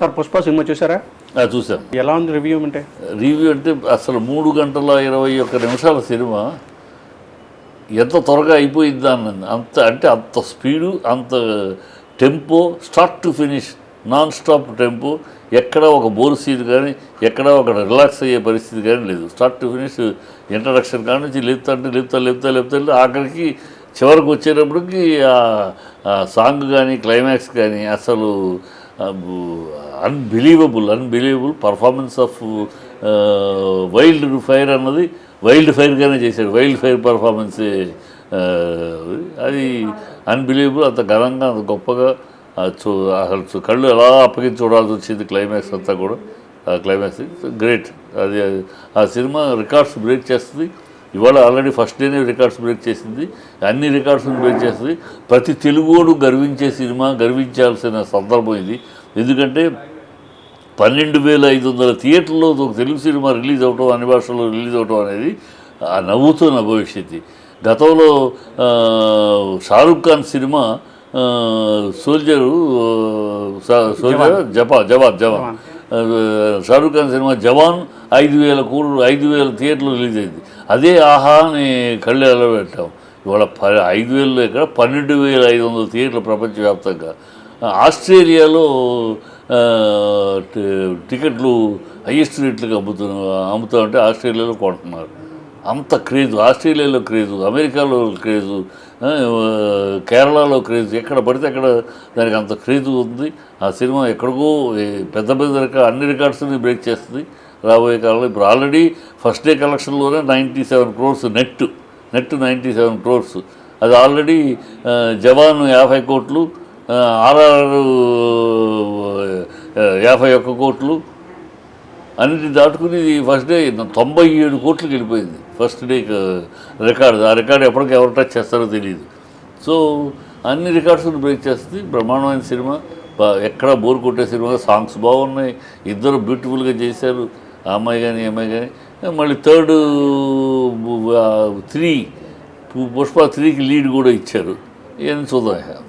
Sir Pushpa cinema చూసారా? చూసాం. ఎలా ఉంది రివ్యూ అంటే? రివ్యూ అంటే అసలు 3 గంటల 21 నిమిషాల సినిమా ఎంత త్వరగా అయిపోయిందా అన్నది. అంత స్పీడు, అంత tempo, start to finish non stop tempo. ఎక్కడ ఒక బోర్ సీన్ కానీ, ఎక్కడ ఒక రిలాక్స్ అయ్యే పరిస్థితి కానీ లేదు. స్టార్ట్ టు ఫినిష్ ఇంట్రడక్షన్ కానీ నుంచి లేపుతా ఆఖరికి చివరికి వచ్చేటప్పటికి సాంగ్ కానీ క్లైమాక్స్ కానీ అసలు unbelievable performance of wild fire అన్నది వైల్డ్ ఫైర్గానే చేశాడు. వైల్డ్ ఫైర్ పర్ఫార్మెన్సే అది అన్బిలీవబుల్. అంత ఘనంగా అంత గొప్పగా అసలు కళ్ళు ఎలా అప్పగించి చూడాల్సి వచ్చింది. క్లైమాక్స్ అంతా కూడా క్లైమాక్స్ గ్రేట్. అది ఆ సినిమా రికార్డ్స్ బ్రేక్ చేస్తుంది. ఇవాళ ఆల్రెడీ ఫస్ట్ డేనే రికార్డ్స్ బ్రేక్ చేసింది. అన్ని రికార్డ్స్ని బ్రేక్ చేస్తుంది. ప్రతి తెలుగోడు గర్వించే సినిమా, గర్వించాల్సిన సందర్భం ఇది. ఎందుకంటే 12,500 థియేటర్లో ఒక తెలుగు సినిమా రిలీజ్ అవటం, అన్ని భాషల్లో రిలీజ్ అవటం అనేది నవ్వుతున్న భవిష్యత్తు. గతంలో షారుఖ్ ఖాన్ సినిమా సోల్జర్ జవాన్ షారుఖ్ ఖాన్ సినిమా జవాన్ 5,000 థియేటర్లు రిలీజ్ అయింది. అదే ఆహా అని కళ్ళు ఎలా పెట్టాం. ఇవాళ 5,000 ఇక్కడ 12,500 థియేటర్లు ప్రపంచవ్యాప్తంగా. ఆస్ట్రేలియాలో టికెట్లు హయ్యెస్ట్ రేట్లుగా అమ్ముతా ఉంటే ఆస్ట్రేలియాలో కొంటున్నారు. అంత క్రేజు ఆస్ట్రేలియాలో క్రేజు, అమెరికాలో క్రేజు, కేరళలో క్రేజు, ఎక్కడ పడితే అక్కడ దానికి అంత క్రేజు ఉంది. ఆ సినిమా ఎక్కడికో పెద్ద అన్ని రికార్డ్స్ని బ్రేక్ చేస్తుంది రాబోయే కాలంలో. ఇప్పుడు ఆల్రెడీ ఫస్ట్ డే కలెక్షన్లోనే 97 crores నెట్ 97 crores. అది ఆల్రెడీ జవాన్ 50 కోట్లు, RRR 51 కోట్లు అన్నిటి దాటుకుని ఫస్ట్ డే 97 కోట్లకి వెళ్ళిపోయింది ఫస్ట్ డే రికార్డు. ఆ రికార్డు ఎప్పటికీ ఎవరు టచ్ చేస్తారో తెలియదు. సో అన్ని రికార్డ్స్ని బ్రేక్ చేస్తుంది. బ్రహ్మాండమైన సినిమా, ఎక్కడ బోర్ కొట్టే సినిమా. సాంగ్స్ బాగున్నాయి, ఇద్దరు బ్యూటిఫుల్గా చేశారు, ఆ అమ్మాయి కానీ ఈ అమ్మాయి కానీ. మళ్ళీ థర్డ్ 3 పుష్ప 3కి లీడ్ కూడా ఇచ్చారు. ఇవన్నీ చూద్దాం.